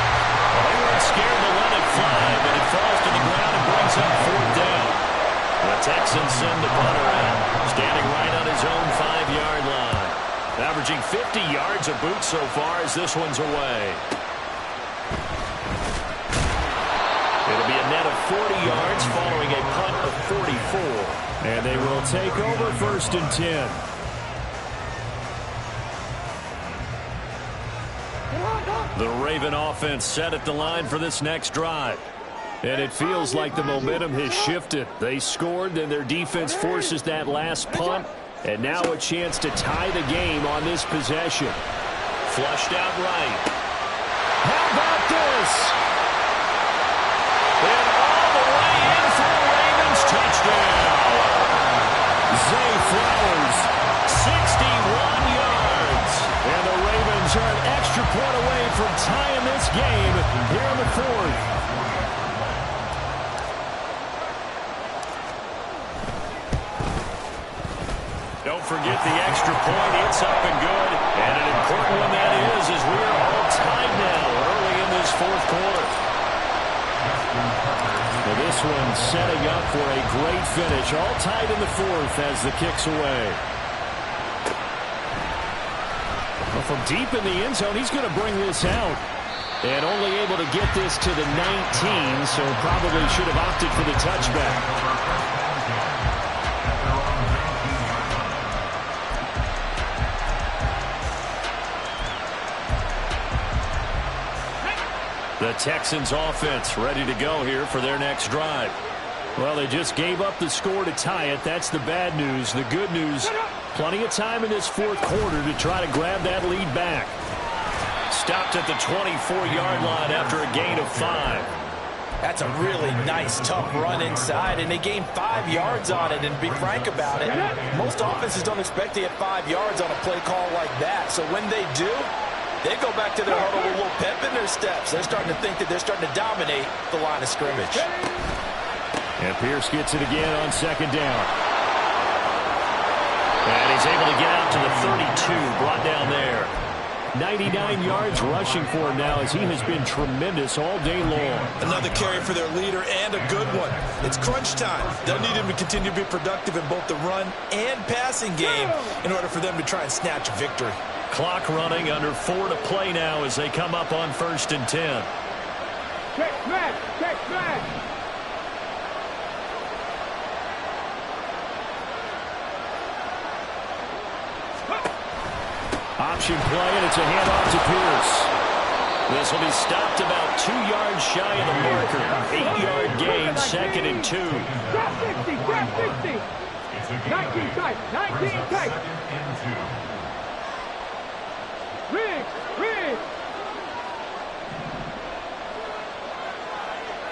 [SPEAKER 5] Well, they weren't scared to let it fly, but it falls to the ground and brings up 4th down. The Texans send the punter out, standing right on his own 5-yard line. Averaging 50 yards a boot so far as this one's away. It'll be a net of 40 yards following a punt of 44. And they will take over 1st and 10. The Raven offense set at the line for this next drive. And it feels like the momentum has shifted. They scored, then their defense forces that last punt. And now a chance to tie the game on this possession. Flushed out right. How about this? And all the way in for the Ravens touchdown. Zay Flowers, 61 yards. And the Ravens are an extra point away from tying this game here in the 4th. Don't forget the extra point. It's up and good. And an important one that is, as we are all tied now early in this fourth quarter. Well, this one setting up for a great finish. All tied in the fourth as the kick's away. Well, from deep in the end zone, he's going to bring this out. And only able to get this to the 19, so probably should have opted for the touchback. The Texans offense ready to go here for their next drive. Well, they just gave up the score to tie it. That's the bad news. The good news, plenty of time in this fourth quarter to try to grab that lead back. Stopped at the 24-yard line after a gain of 5.
[SPEAKER 3] That's a really nice, tough run inside, and they gained 5 yards on it. And to be frank about it, most offenses don't expect to get 5 yards on a play call like that. So when they do, they go back to their huddle with a little pep in their steps. They're starting to think that they're starting to dominate the line of scrimmage.
[SPEAKER 5] And Pierce gets it again on second down. And he's able to get out to the 32, brought down there. 99 yards rushing for him now as he has been tremendous all day long.
[SPEAKER 3] Another carry for their leader and a good one. It's crunch time. They'll need him to continue to be productive in both the run and passing game in order for them to try and snatch a victory.
[SPEAKER 5] Clock running, under 4 to play now as they come up on 1st and 10.
[SPEAKER 4] Check smash! Check smash!
[SPEAKER 5] Option play, and it's a handoff to Pierce. This will be stopped about 2 yards shy of the marker. 8-yard gain, 2nd and 2.
[SPEAKER 4] Grab 60! Grab 60! 19 tight! 19 tight! Riggs! Riggs!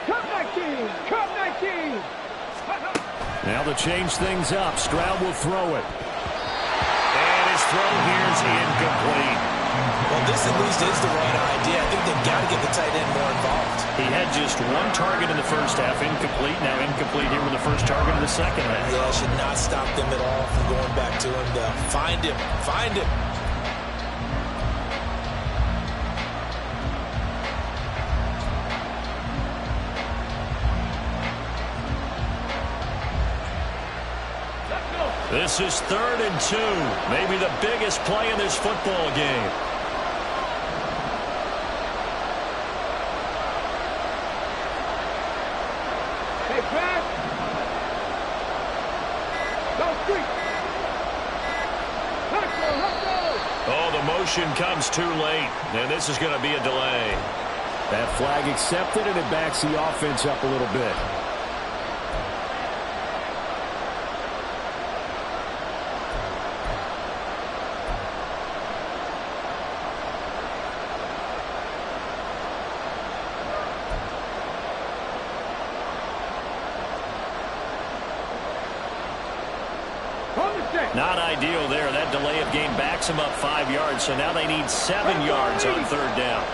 [SPEAKER 4] Cut 19! Cut 19!
[SPEAKER 5] Now to change things up, Stroud will throw it. And his throw here is incomplete.
[SPEAKER 3] Well, this at least is the right idea. I think they've got to get the tight end more involved.
[SPEAKER 5] He had just 1 target in the first half, incomplete. Now incomplete here with the first target in the second half.
[SPEAKER 3] Yeah, should not stop them at all from going back to him to find him. Find him.
[SPEAKER 5] This is 3rd and 2. Maybe the biggest play in this football game.
[SPEAKER 4] Hey, Brad! Go street! Let's go! Let's go!
[SPEAKER 5] Oh, the motion comes too late, and this is going to be a delay.
[SPEAKER 6] That flag accepted, and it backs the offense up a little bit.
[SPEAKER 5] Not ideal there. That delay of game backs them up 5 yards, so now they need 7 yards on 3rd down.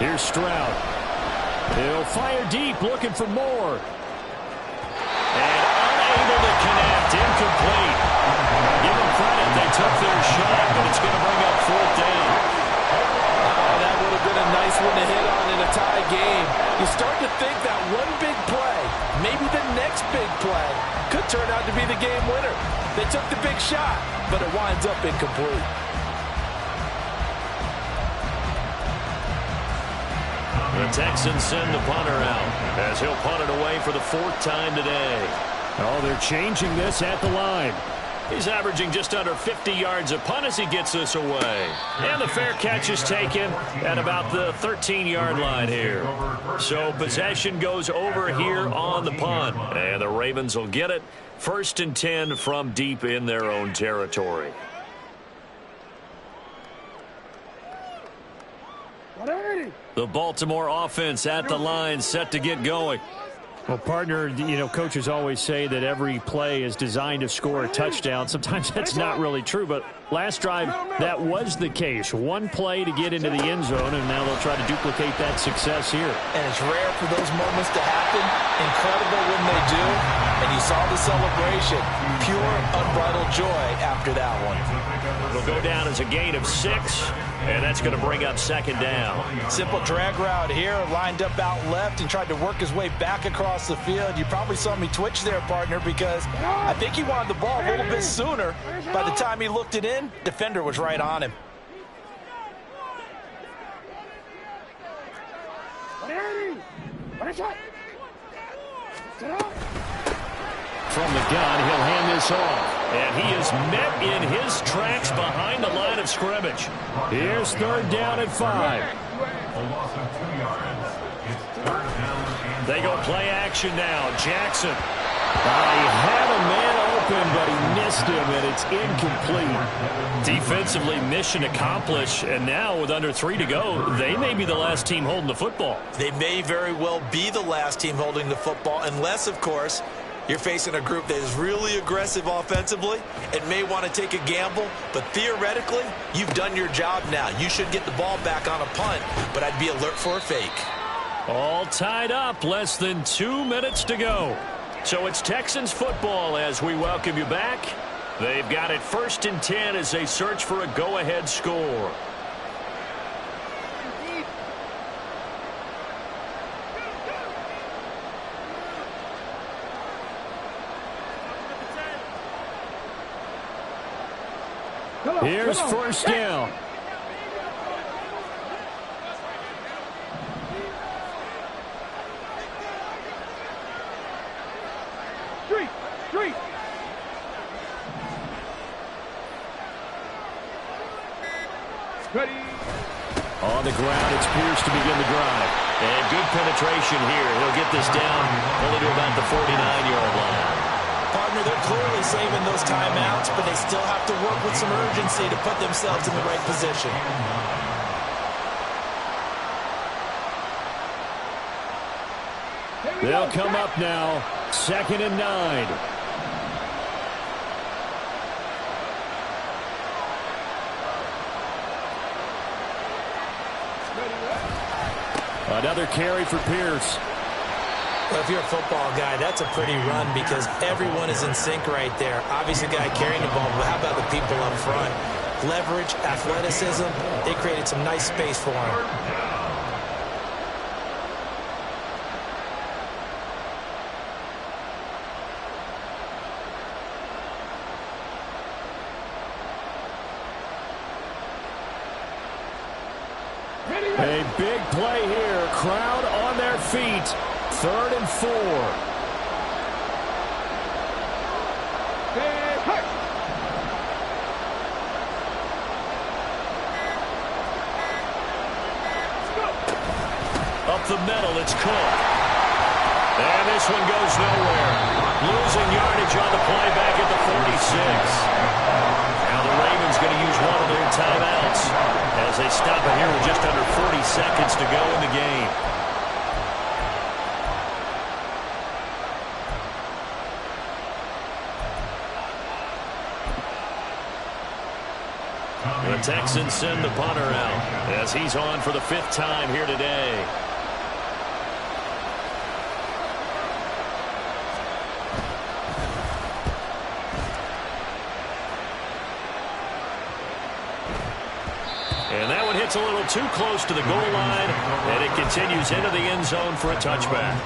[SPEAKER 5] Here's Stroud. He'll fire deep, looking for more. And unable to connect, incomplete. Give them credit, they took their shot, but it's going to bring up 4th down.
[SPEAKER 3] Oh, that would have been a nice one to hit on in a tie game. You start to think that one big play, maybe the next big play, could turn out to be the game winner. They took the big shot, but it winds up incomplete.
[SPEAKER 5] The Texans send the punter out as he'll punt it away for the 4th time today.
[SPEAKER 6] Oh, they're changing this at the line.
[SPEAKER 5] He's averaging just under 50 yards a punt as he gets this away. And the fair catch is taken at about the 13-yard line here. So possession goes over here on the punt. And the Ravens will get it. 1st and 10 from deep in their own territory. The Baltimore offense at the line, set to get going. Well, partner, you know, coaches always say that every play is designed to score a touchdown. Sometimes that's not really true, but last drive, that was the case. One play to get into the end zone, and now they'll try to duplicate that success here.
[SPEAKER 3] And it's rare for those moments to happen. Incredible when they do. And you saw the celebration. Pure, unbridled joy after that one.
[SPEAKER 5] It'll go down as a gain of 6, and that's going to bring up second down.
[SPEAKER 3] Simple drag route here, lined up out left and tried to work his way back across the field. You probably saw me twitch there, partner, because I think he wanted the ball a little bit sooner. By the time he looked it in, defender was right on him.
[SPEAKER 5] From the gun, he'll hand this off. And he is met in his tracks behind the line of scrimmage. Here's third down and 5.
[SPEAKER 2] A loss of 2 yards. It's third down and
[SPEAKER 5] They go play action now. Jackson. He had a man open, but he missed him, and it's incomplete. Defensively, mission accomplished, and now with under 3 to go, they may be the last team holding the football.
[SPEAKER 3] They may very well be the last team holding the football, unless, of course, you're facing a group that is really aggressive offensively and may want to take a gamble, but theoretically, you've done your job now. You should get the ball back on a punt, but I'd be alert for a fake.
[SPEAKER 5] All tied up, less than 2 minutes to go. So it's Texans football as we welcome you back. They've got it 1st and 10 as they search for a go-ahead score. Here's first down.
[SPEAKER 4] Street. Ready.
[SPEAKER 5] On the ground, it's Pierce to begin the drive. And good penetration here. He'll get this down only to about the 49-yard line.
[SPEAKER 3] Partner, they're clearly saving those timeouts, but they still have to work with some urgency to put themselves in the right position.
[SPEAKER 5] They'll come up now, 2nd and 9. Another carry for Pierce.
[SPEAKER 3] Well, if you're a football guy, that's a pretty run because everyone is in sync right there. Obviously, the guy carrying the ball, but how about the people up front? Leverage, athleticism, they created some nice space for him.
[SPEAKER 5] A big play here. Crowd on their feet. 3rd and 4. Up the middle, it's Cook. And this one goes nowhere. Losing yardage on the play back at the 46. Now the Ravens going to use one of their timeouts as they stop it here with just under 40 seconds to go in the game. The Texans send the punter out as he's on for the 5th time here today. And that one hits a little too close to the goal line, and it continues into the end zone for a touchback.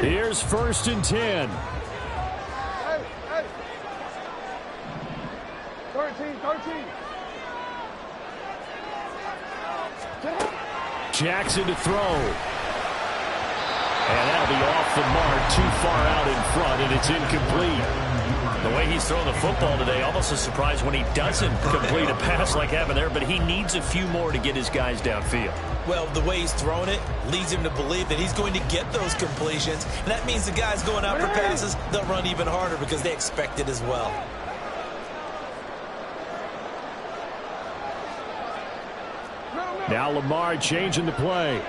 [SPEAKER 5] Here's 1st and 10.
[SPEAKER 4] 13.
[SPEAKER 5] Jackson to throw. And that'll be off the mark, too far out in front, and it's incomplete. The way he's throwing the football today, almost a surprise when he doesn't complete a pass like having there, but he needs a few more to get his guys downfield.
[SPEAKER 3] Well, the way he's thrown it leads him to believe that he's going to get those completions. And that means the guys going out for passes, they'll run even harder because they expect it as well.
[SPEAKER 5] Now Lamar changing the play.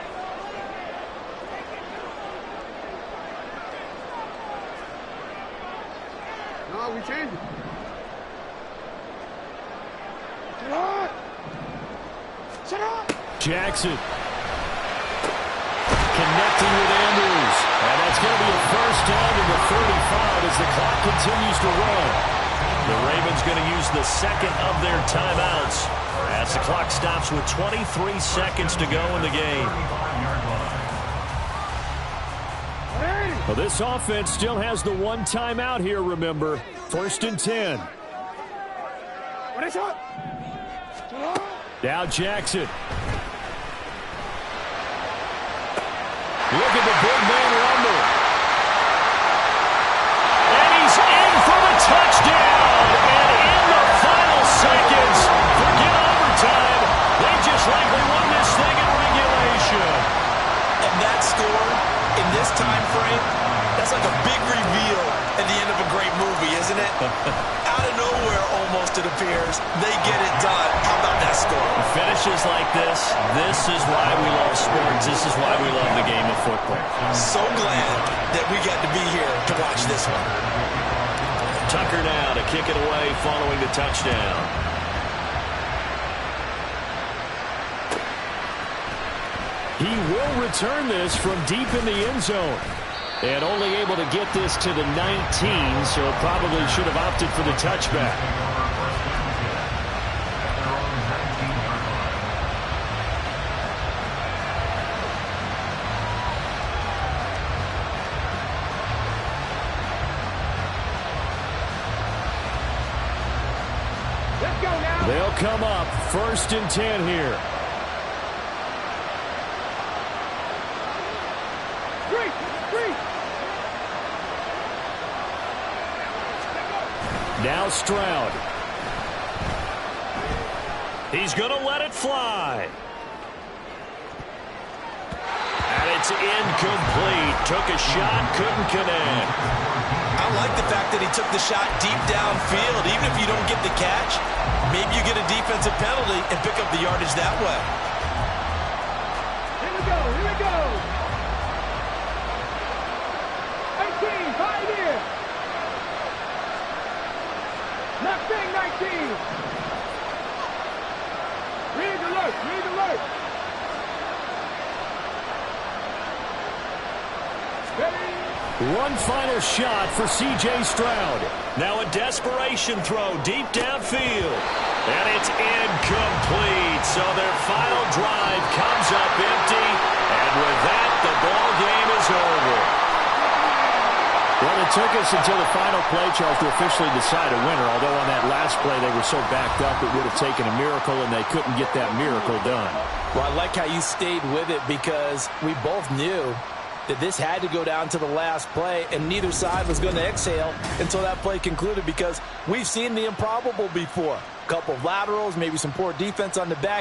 [SPEAKER 4] No, we changed it. Shut up!
[SPEAKER 5] Jackson. Connecting with Andrews. And that's going to be a first down to the 35 as the clock continues to run. The Ravens going to use the second of their timeouts as the clock stops with 23 seconds to go in the game. Well, this offense still has the one timeout here, remember. 1st and 10. Now Jackson. Look at the big man rumble. And he's in for the touchdown. And in the final seconds, forget overtime. They just likely won this thing in regulation.
[SPEAKER 3] And that score in this time frame, that's like a big reveal at the end of a great movie, isn't it? Out of nowhere, almost, it appears. They get it done. How about that score?
[SPEAKER 5] Finishes like this is why we love sports. This is why we love the game of football.
[SPEAKER 3] So glad that we got to be here to watch this one.
[SPEAKER 5] Tucker now to kick it away following the touchdown. He will return this from deep in the end zone. And only able to get this to the 19, so probably should have opted for the touchback.
[SPEAKER 4] Let's go now.
[SPEAKER 5] They'll come up 1st and 10 here. Now Stroud. He's going to let it fly. And it's incomplete. Took a shot, couldn't connect.
[SPEAKER 3] I like the fact that he took the shot deep downfield. Even if you don't get the catch, maybe you get a defensive penalty and pick up the yardage that way.
[SPEAKER 4] Here we go, here we go. 18, 5 here. Nothing, 19. Read alert, read alert. Ready?
[SPEAKER 5] One final shot for C.J. Stroud. Now a desperation throw deep downfield. And it's incomplete. So their final drive comes up empty. And with that, the ball game is over. Well, it took us until the final play, Charles, to officially decide a winner. Although on that last play they were so backed up it would have taken a miracle, and they couldn't get that miracle done.
[SPEAKER 3] Well, I like how you stayed with it because we both knew that this had to go down to the last play, and neither side was going to exhale until that play concluded because we've seen the improbable before. A couple of laterals, maybe some poor defense on the back